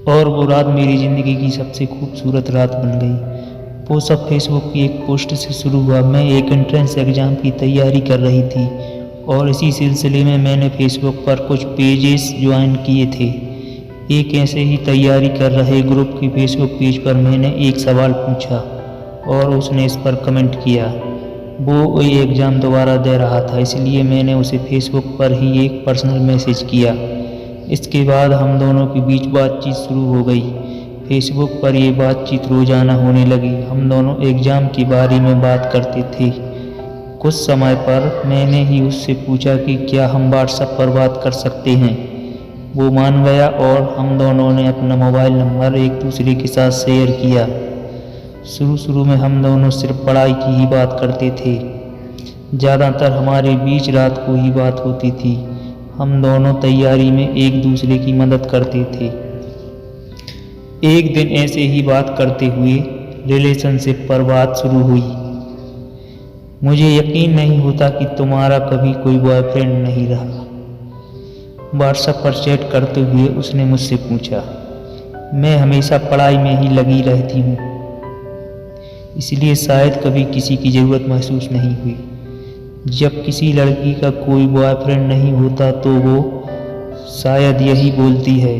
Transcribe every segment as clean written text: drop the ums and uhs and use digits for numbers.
और वो रात मेरी ज़िंदगी की सबसे खूबसूरत रात बन गई। वो सब फेसबुक की एक पोस्ट से शुरू हुआ। मैं एक एंट्रेंस एग्ज़ाम की तैयारी कर रही थी और इसी सिलसिले में मैंने फेसबुक पर कुछ पेजेस ज्वाइन किए थे। एक ऐसे ही तैयारी कर रहे ग्रुप के फेसबुक पेज पर मैंने एक सवाल पूछा और उसने इस पर कमेंट किया। वो ये एग्ज़ाम दोबारा दे रहा था, इसलिए मैंने उसे फेसबुक पर ही एक पर्सनल मैसेज किया। इसके बाद हम दोनों के बीच बातचीत शुरू हो गई। फेसबुक पर ये बातचीत रोज़ाना होने लगी। हम दोनों एग्ज़ाम के बारे में बात करते थे। कुछ समय पर मैंने ही उससे पूछा कि क्या हम व्हाट्सएप पर बात कर सकते हैं। वो मान गया और हम दोनों ने अपना मोबाइल नंबर एक दूसरे के साथ शेयर किया। शुरू में हम दोनों सिर्फ पढ़ाई की ही बात करते थे। ज़्यादातर हमारे बीच रात को ही बात होती थी। हम दोनों तैयारी में एक दूसरे की मदद करते थे। एक दिन ऐसे ही बात करते हुए रिलेशनशिप पर बात शुरू हुई। मुझे यकीन नहीं होता कि तुम्हारा कभी कोई बॉयफ्रेंड नहीं रहा, व्हाट्सएप पर चैट करते हुए उसने मुझसे पूछा। मैं हमेशा पढ़ाई में ही लगी रहती हूँ, इसलिए शायद कभी किसी की ज़रूरत महसूस नहीं हुई। जब किसी लड़की का कोई बॉयफ्रेंड नहीं होता तो वो शायद यही बोलती है।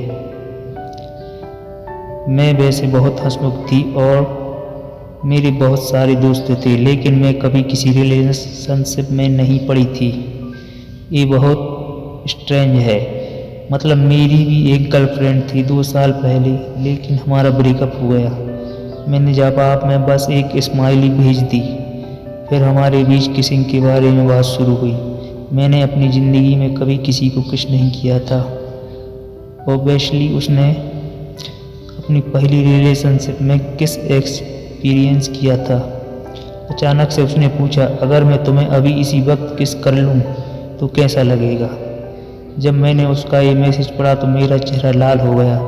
मैं वैसे बहुत हंसमुख थी और मेरे बहुत सारे दोस्त थे, लेकिन मैं कभी किसी रिलेशनशिप में नहीं पड़ी थी। ये बहुत स्ट्रेंज है। मतलब मेरी भी एक गर्लफ्रेंड थी 2 साल पहले, लेकिन हमारा ब्रेकअप हो गया। मैंने जवाब में बस एक स्माइली भेज दी। फिर हमारे बीच किसिंग के बारे में बात शुरू हुई। मैंने अपनी ज़िंदगी में कभी किसी को किस नहीं किया था। ऑब्वियसली उसने अपनी पहली रिलेशनशिप में किस एक्सपीरियंस किया था। अचानक से उसने पूछा, अगर मैं तुम्हें अभी इसी वक्त किस कर लूँ तो कैसा लगेगा। जब मैंने उसका ये मैसेज पढ़ा तो मेरा चेहरा लाल हो गया।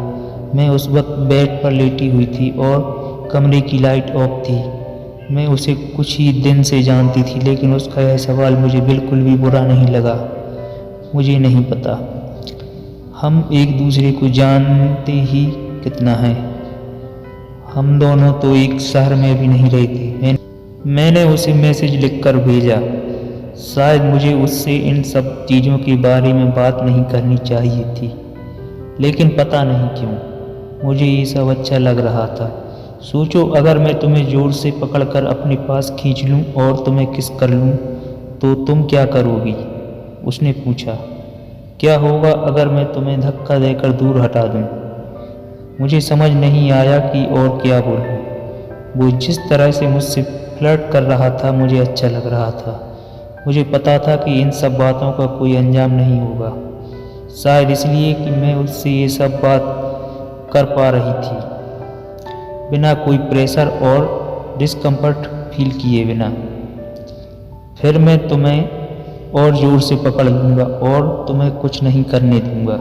मैं उस वक्त बेड पर लेटी हुई थी और कमरे की लाइट ऑफ थी। मैं उसे कुछ ही दिन से जानती थी, लेकिन उसका यह सवाल मुझे बिल्कुल भी बुरा नहीं लगा। मुझे नहीं पता हम एक दूसरे को जानते ही कितना है। हम दोनों तो एक शहर में भी नहीं रहते। मैंने उसे मैसेज लिखकर भेजा। शायद मुझे उससे इन सब चीज़ों के बारे में बात नहीं करनी चाहिए थी, लेकिन पता नहीं क्यों मुझे ये सब अच्छा लग रहा था। सोचो, अगर मैं तुम्हें जोर से पकड़कर अपने पास खींच लूँ और तुम्हें किस कर लूँ तो तुम क्या करोगी? उसने पूछा। क्या होगा अगर मैं तुम्हें धक्का देकर दूर हटा दूँ? मुझे समझ नहीं आया कि और क्या बोलूँ। वो जिस तरह से मुझसे फ्लर्ट कर रहा था मुझे अच्छा लग रहा था। मुझे पता था कि इन सब बातों का कोई अंजाम नहीं होगा, शायद इसलिए कि मैं उससे ये सब बात कर पा रही थी बिना कोई प्रेशर और डिस्कम्फर्ट फील किए बिना। फिर मैं तुम्हें और ज़ोर से पकड़ लूँगा और तुम्हें कुछ नहीं करने दूँगा।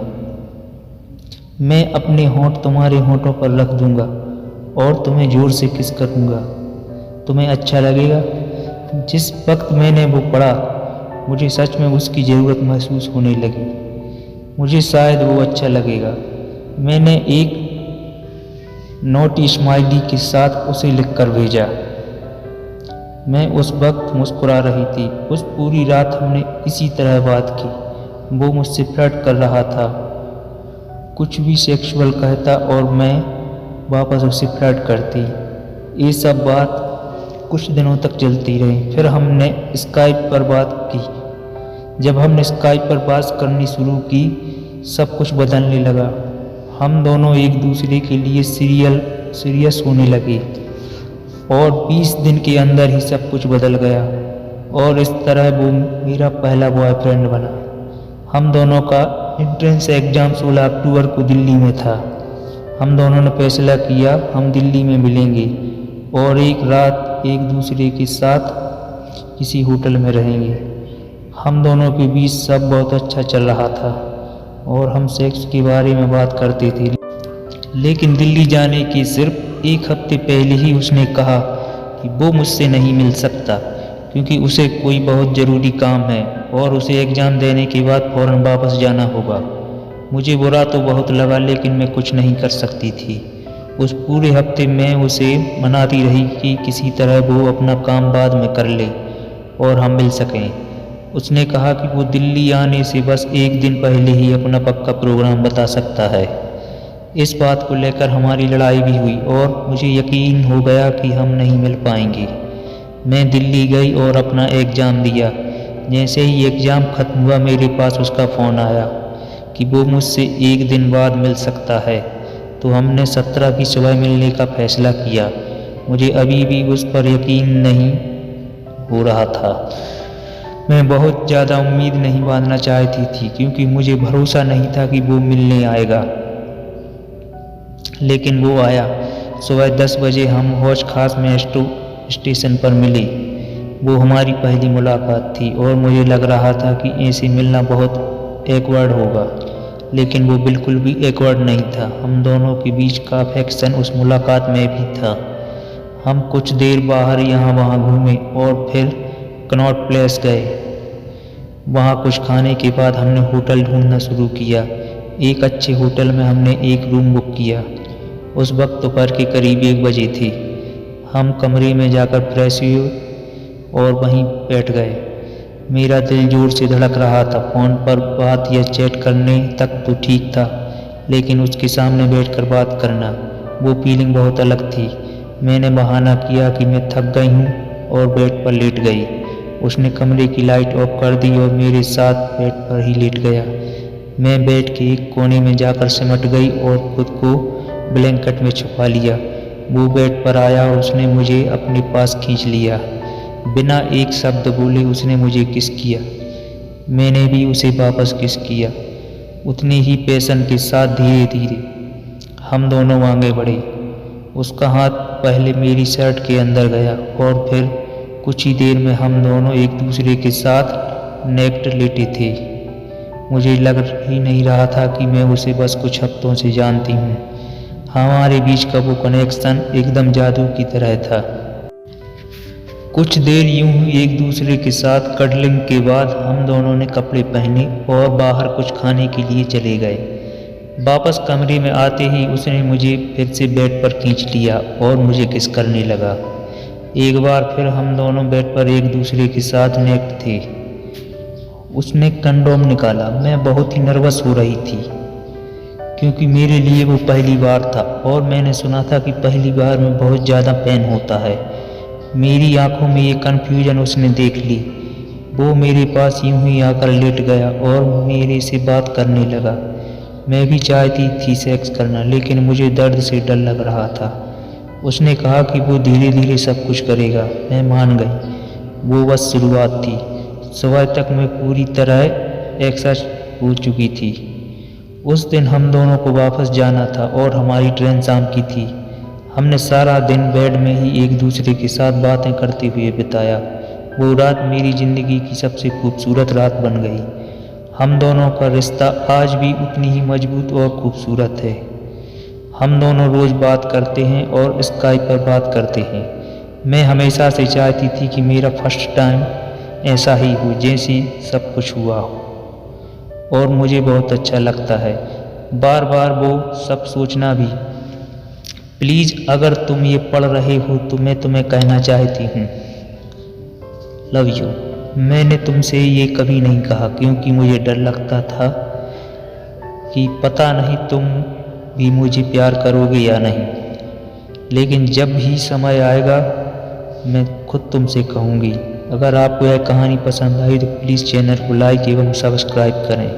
मैं अपने होंठ तुम्हारे होंठों पर रख दूँगा और तुम्हें ज़ोर से किस करूँगा। तुम्हें अच्छा लगेगा। जिस वक्त मैंने वो पढ़ा मुझे सच में उसकी ज़रूरत महसूस होने लगी। मुझे शायद वो अच्छा लगेगा। मैंने एक नोट स्माइली के साथ उसे लिखकर भेजा। मैं उस वक्त मुस्कुरा रही थी। उस पूरी रात हमने इसी तरह बात की। वो मुझसे फ्लर्ट कर रहा था, कुछ भी सेक्सुअल कहता और मैं वापस उसे फ्लर्ट करती। ये सब बात कुछ दिनों तक चलती रही। फिर हमने स्काइप पर बात की। जब हमने स्काइप पर बात करनी शुरू की सब कुछ बदलने लगा। हम दोनों एक दूसरे के लिए सीरियस होने लगे और 20 दिन के अंदर ही सब कुछ बदल गया और इस तरह वो मेरा पहला बॉयफ्रेंड बना। हम दोनों का एंट्रेंस एग्ज़ाम 16 अक्टूबर को दिल्ली में था। हम दोनों ने फैसला किया हम दिल्ली में मिलेंगे और एक रात एक दूसरे के साथ किसी होटल में रहेंगे। हम दोनों के बीच सब बहुत अच्छा चल रहा था और हम सेक्स के बारे में बात करते थे, लेकिन दिल्ली जाने के सिर्फ 1 हफ्ते पहले ही उसने कहा कि वो मुझसे नहीं मिल सकता क्योंकि उसे कोई बहुत ज़रूरी काम है और उसे एग्ज़ाम देने के बाद फ़ौरन वापस जाना होगा। मुझे बुरा तो बहुत लगा, लेकिन मैं कुछ नहीं कर सकती थी। उस पूरे हफ्ते मैं उसे मनाती रही कि किसी तरह वो अपना काम बाद में कर ले और हम मिल सकें। उसने कहा कि वो दिल्ली आने से बस एक दिन पहले ही अपना पक्का प्रोग्राम बता सकता है। इस बात को लेकर हमारी लड़ाई भी हुई और मुझे यकीन हो गया कि हम नहीं मिल पाएंगे। मैं दिल्ली गई और अपना एग्ज़ाम दिया। जैसे ही एग्ज़ाम ख़त्म हुआ, मेरे पास उसका फ़ोन आया कि वो मुझसे एक दिन बाद मिल सकता है। तो हमने 17 की सुबह मिलने का फ़ैसला किया। मुझे अभी भी उस पर यकीन नहीं हो रहा था। मैं बहुत ज़्यादा उम्मीद नहीं बांधना चाहती थी, क्योंकि मुझे भरोसा नहीं था कि वो मिलने आएगा। लेकिन वो आया। सुबह 10 बजे हम हौज खास मेट्रो स्टेशन पर मिले। वो हमारी पहली मुलाकात थी और मुझे लग रहा था कि ऐसे मिलना बहुत एक्वर्ड होगा, लेकिन वो बिल्कुल भी एक्वर्ड नहीं था। हम दोनों के बीच का अफेक्शन उस मुलाकात में भी था। हम कुछ देर बाहर यहाँ वहाँ घूमे और फिर कनॉट प्लेस गए। वहाँ कुछ खाने के बाद हमने होटल ढूंढना शुरू किया। एक अच्छे होटल में हमने एक रूम बुक किया। उस वक्त दोपहर के करीब 1 बजे थे। हम कमरे में जाकर फ्रेश हुए और वहीं बैठ गए। मेरा दिल जोर से धड़क रहा था। फ़ोन पर बात या चैट करने तक तो ठीक था, लेकिन उसके सामने बैठकर बात करना, वो फीलिंग बहुत अलग थी। मैंने बहाना किया कि मैं थक गई हूँ और बेड पर लेट गई। उसने कमरे की लाइट ऑफ कर दी और मेरे साथ बेड पर ही लेट गया। मैं बेड के एक कोने में जाकर सिमट गई और खुद को ब्लैंकेट में छुपा लिया। वो बेड पर आया और उसने मुझे अपने पास खींच लिया। बिना एक शब्द बोले उसने मुझे किस किया। मैंने भी उसे वापस किस किया, उतने ही पैशन के साथ। धीरे धीरे हम दोनों आगे बढ़े। उसका हाथ पहले मेरी शर्ट के अंदर गया और फिर कुछ ही देर में हम दोनों एक दूसरे के साथ नेक्ड लेटे थे। मुझे लग ही नहीं रहा था कि मैं उसे बस कुछ हफ्तों से जानती हूँ। हमारे बीच का वो कनेक्शन एकदम जादू की तरह था। कुछ देर यूं ही एक दूसरे के साथ कडलिंग के बाद हम दोनों ने कपड़े पहने और बाहर कुछ खाने के लिए चले गए। वापस कमरे में आते ही उसने मुझे फिर से बेड पर खींच लिया और मुझे किस करने लगा। एक बार फिर हम दोनों बेड पर एक दूसरे के साथ नेक्ड थे। उसने कंडोम निकाला। मैं बहुत ही नर्वस हो रही थी, क्योंकि मेरे लिए वो पहली बार था और मैंने सुना था कि पहली बार में बहुत ज़्यादा पेन होता है। मेरी आंखों में ये कन्फ्यूजन उसने देख ली। वो मेरे पास यूं ही आकर लेट गया और मेरे से बात करने लगा। मैं भी चाहती थी सेक्स करना, लेकिन मुझे दर्द से डर लग रहा था। उसने कहा कि वो धीरे धीरे सब कुछ करेगा। मैं मान गई। वो बस शुरुआत थी। सुबह तक मैं पूरी तरह एक्सॉस्ट हो चुकी थी। उस दिन हम दोनों को वापस जाना था और हमारी ट्रेन शाम की थी। हमने सारा दिन बेड में ही एक दूसरे के साथ बातें करते हुए बिताया। वो रात मेरी ज़िंदगी की सबसे खूबसूरत रात बन गई। हम दोनों का रिश्ता आज भी उतनी ही मजबूत और खूबसूरत है। हम दोनों रोज़ बात करते हैं और स्काइप पर बात करते हैं। मैं हमेशा से चाहती थी कि मेरा फर्स्ट टाइम ऐसा ही हो जैसे सब कुछ हुआ हो, और मुझे बहुत अच्छा लगता है बार बार वो सब सोचना भी। प्लीज़, अगर तुम ये पढ़ रहे हो तो मैं तुम्हें कहना चाहती हूँ, लव यू। मैंने तुमसे ये कभी नहीं कहा, क्योंकि मुझे डर लगता था कि पता नहीं तुम भी मुझे प्यार करोगे या नहीं। लेकिन जब भी समय आएगा मैं खुद तुमसे कहूँगी। अगर आपको यह कहानी पसंद आई तो प्लीज़ चैनल को लाइक एवं सब्सक्राइब करें।